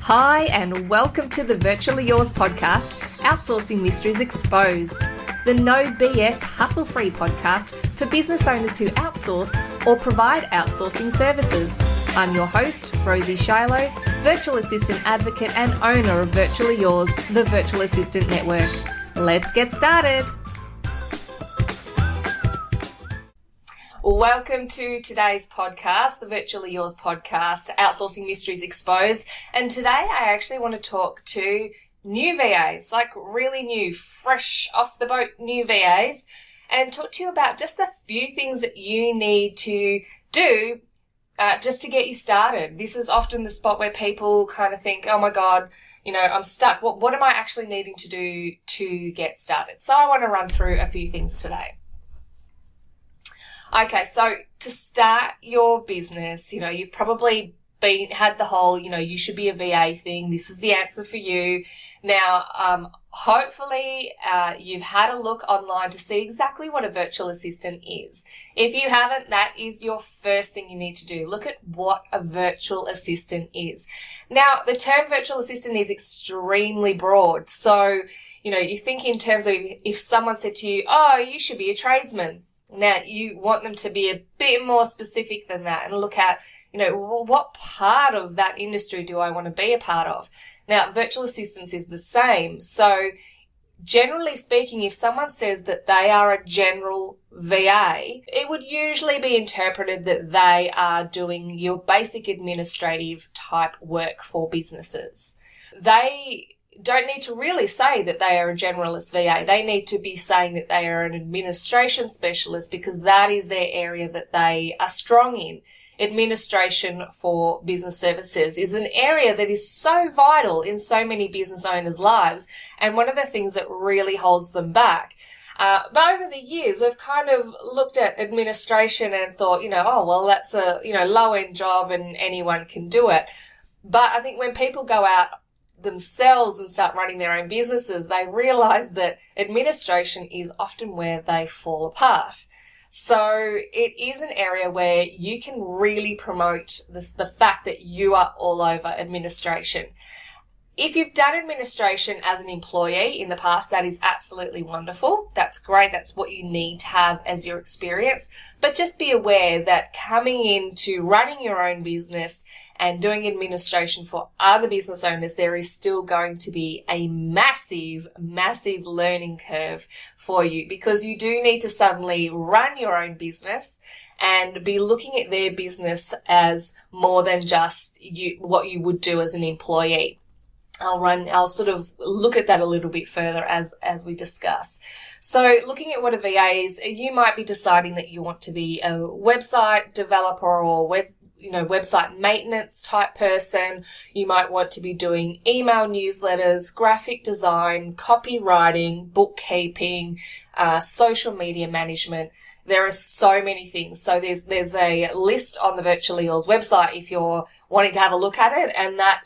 Hi, and welcome to the Virtually Yours podcast, Outsourcing Mysteries Exposed, the no BS hustle-free podcast for business owners who outsource or provide outsourcing services. I'm your host, Rosie, virtual assistant advocate and owner of Virtually Yours, the Virtual Assistant Network. Let's get started. Welcome to today's podcast, the Virtually Yours podcast, Outsourcing Mysteries Exposed. And today I actually want to talk to new VAs, like really new, fresh off the boat new VAs, and talk to you about just a few things that you need to do just to get you started. This is often the spot where people kind of think, oh my God, I'm stuck. What am I actually needing to do to get started? So I want to run through a few things today. Okay, so to start your business, you've probably had the whole, you should be a VA thing. This is the answer for you. Now, hopefully you've had a look online to see exactly what a virtual assistant is. If you haven't, that is your first thing you need to do. Look at what a virtual assistant is. Now, the term virtual assistant is extremely broad. So, you think in terms of if someone said to you, oh, you should be a tradesman. Now, you want them to be a bit more specific than that and look at, what part of that industry do I want to be a part of? Now, virtual assistance is the same. So, generally speaking, if someone says that they are a general VA, it would usually be interpreted that they are doing your basic administrative type work for businesses. They don't need to really say that they are a generalist VA. They need to be saying that they are an administration specialist because that is their area that they are strong in. Administration for business services is an area that is so vital in so many business owners' lives, and one of the things that really holds them back. But over the years, we've kind of looked at administration and thought, that's a, low-end job and anyone can do it. But I think when people go out themselves and start running their own businesses, they realize that administration is often where they fall apart. So it is an area where you can really promote the fact that you are all over administration. If you've done administration as an employee in the past, that is absolutely wonderful. That's great. That's what you need to have as your experience. But just be aware that coming into running your own business and doing administration for other business owners, there is still going to be a massive, massive learning curve for you, because you do need to suddenly run your own business and be looking at their business as more than just what you would do as an employee. I'll sort of look at that a little bit further as we discuss. So looking at what a VA is, you might be deciding that you want to be a website developer or website maintenance type person. You might want to be doing email newsletters, graphic design, copywriting, bookkeeping, social media management. There are so many things. So there's a list on the Virtually Yours website if you're wanting to have a look at it, and that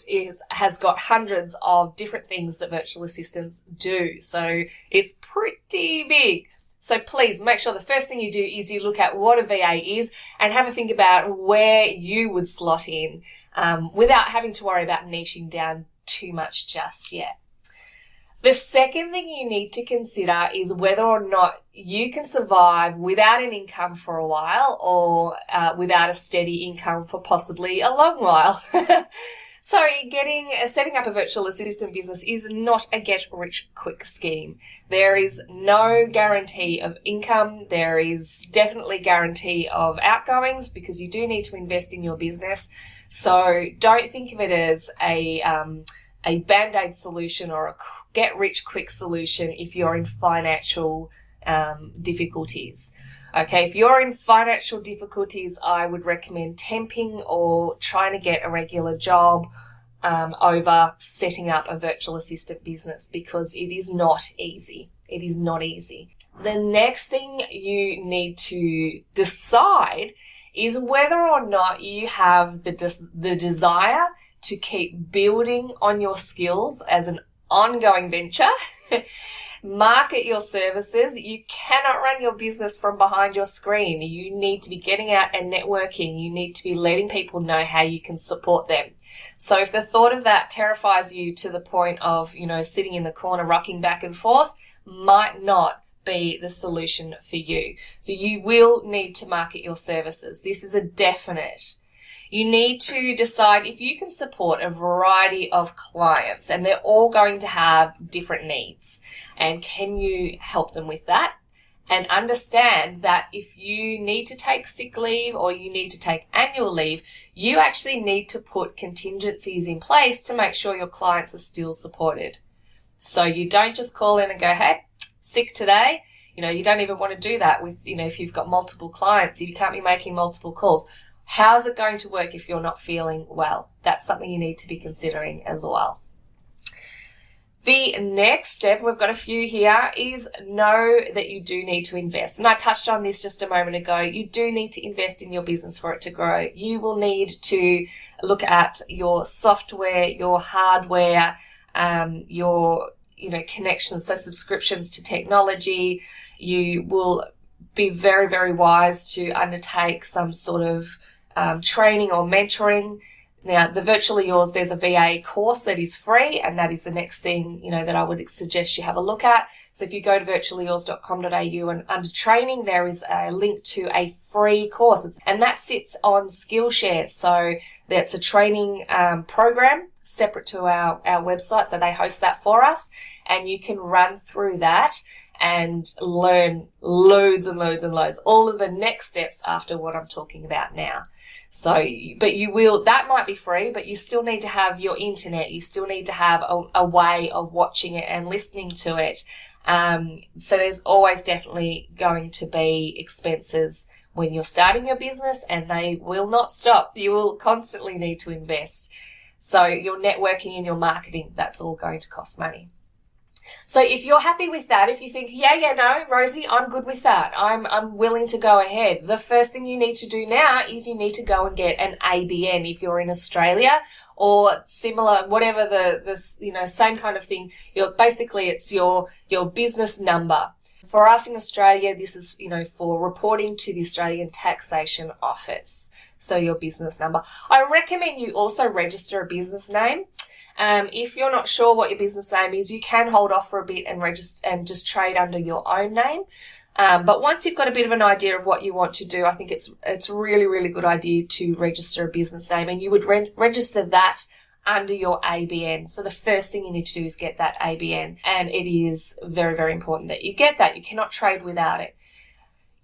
has got hundreds of different things that virtual assistants do. So it's pretty big. So please make sure the first thing you do is you look at what a VA is and have a think about where you would slot in without having to worry about niching down too much just yet. The second thing you need to consider is whether or not you can survive without an income for a while or without a steady income for possibly a long while. So setting up a virtual assistant business is not a get-rich-quick scheme. There is no guarantee of income. There is definitely guarantee of outgoings because you do need to invest in your business. So don't think of it as a Band-Aid solution or a get-rich-quick solution if you're in financial difficulties. Okay, if you're in financial difficulties, I would recommend temping or trying to get a regular job over setting up a virtual assistant business, because it is not easy. It is not easy. The next thing you need to decide is whether or not you have the desire to keep building on your skills as an ongoing venture. Market your services. You cannot run your business from behind your screen. You need to be getting out and networking. You need to be letting people know how you can support them. So if the thought of that terrifies you to the point of, sitting in the corner rocking back and forth, might not be the solution for you. So you will need to market your services. This is a definite. You need to decide if you can support a variety of clients, and they're all going to have different needs. And can you help them with that? And understand that if you need to take sick leave or you need to take annual leave, you actually need to put contingencies in place to make sure your clients are still supported. So you don't just call in and go, hey, sick today. You don't even want to do that with, if you've got multiple clients, you can't be making multiple calls. How's it going to work if you're not feeling well? That's something you need to be considering as well. The next step, we've got a few here, is know that you do need to invest. And I touched on this just a moment ago. You do need to invest in your business for it to grow. You will need to look at your software, your hardware, your connections, so subscriptions to technology. You will be very, very wise to undertake some sort of training or mentoring. Now, the Virtually Yours, there's a VA course that is free, and that is the next thing, that I would suggest you have a look at. So if you go to virtuallyyours.com.au and under training, there is a link to a free course, and that sits on Skillshare. So that's a training program separate to our website. So they host that for us, and you can run through that and learn loads and loads and loads, all of the next steps after what I'm talking about now. So, but that might be free, but you still need to have your internet. You still need to have a way of watching it and listening to it. So there's always definitely going to be expenses when you're starting your business, and they will not stop. You will constantly need to invest. So your networking and your marketing, that's all going to cost money. So if you're happy with that, if you think, no, Rosie, I'm good with that, I'm willing to go ahead, the first thing you need to do now is you need to go and get an ABN if you're in Australia, or similar, whatever the same kind of thing. It's your business number. For us in Australia, this is, for reporting to the Australian Taxation Office. So your business number. I recommend you also register a business name. If you're not sure what your business name is, you can hold off for a bit and register and just trade under your own name. But once you've got a bit of an idea of what you want to do, I think it's a really, really good idea to register a business name, and you would register that under your ABN. So the first thing you need to do is get that ABN, and it is very, very important that you get that. You cannot trade without it.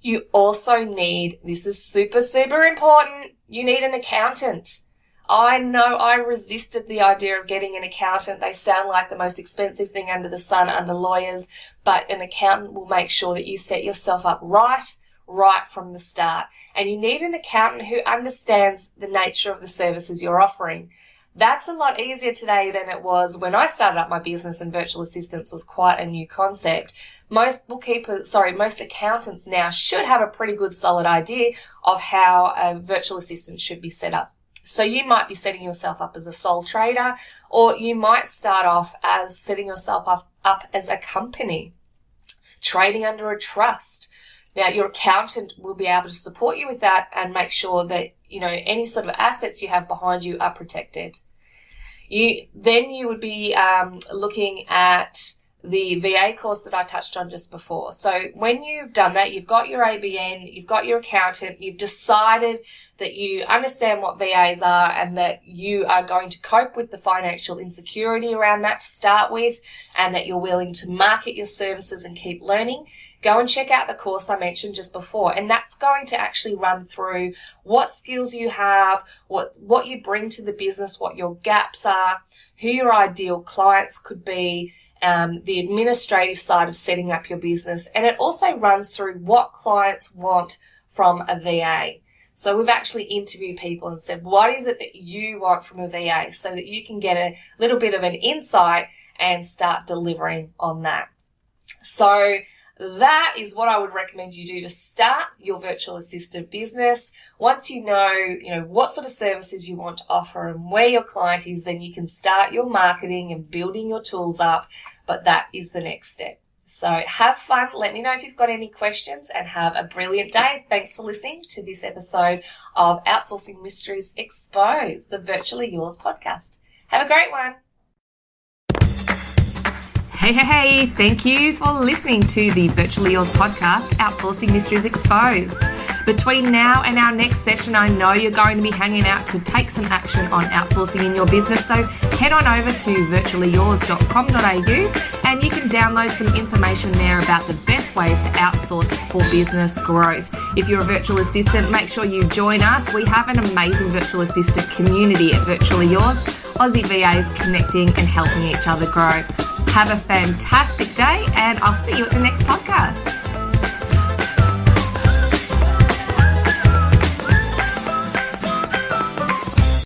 You also need, this is super, super important, you need an accountant. I know I resisted the idea of getting an accountant. They sound like the most expensive thing under the sun under lawyers, but an accountant will make sure that you set yourself up right from the start. And you need an accountant who understands the nature of the services you're offering. That's a lot easier today than it was when I started up my business and virtual assistants was quite a new concept. Most accountants now should have a pretty good solid idea of how a virtual assistant should be set up. So you might be setting yourself up as a sole trader, or you might start off as setting yourself up as a company, trading under a trust. Now, your accountant will be able to support you with that and make sure that, any sort of assets you have behind you are protected. You would be looking at the VA course that I touched on just before. So when you've done that, you've got your ABN, you've got your accountant, you've decided that you understand what VAs are and that you are going to cope with the financial insecurity around that to start with, and that you're willing to market your services and keep learning, go and check out the course I mentioned just before. And that's going to actually run through what skills you have, what you bring to the business, what your gaps are, who your ideal clients could be, the administrative side of setting up your business. And it also runs through what clients want from a VA. So we've actually interviewed people and said, what is it that you want from a VA, so that you can get a little bit of an insight and start delivering on that. So that is what I would recommend you do to start your virtual assistant business. Once you know what sort of services you want to offer and where your client is, then you can start your marketing and building your tools up. But that is the next step. So have fun. Let me know if you've got any questions and have a brilliant day. Thanks for listening to this episode of Outsourcing Mysteries Exposed, the Virtually Yours podcast. Have a great one. Hey, thank you for listening to the Virtually Yours podcast, Outsourcing Mysteries Exposed. Between now and our next session, I know you're going to be hanging out to take some action on outsourcing in your business, so head on over to virtuallyyours.com.au and you can download some information there about the best ways to outsource for business growth. If you're a virtual assistant, make sure you join us. We have an amazing virtual assistant community at Virtually Yours, Aussie VAs connecting and helping each other grow. Have a fantastic day, and I'll see you at the next podcast.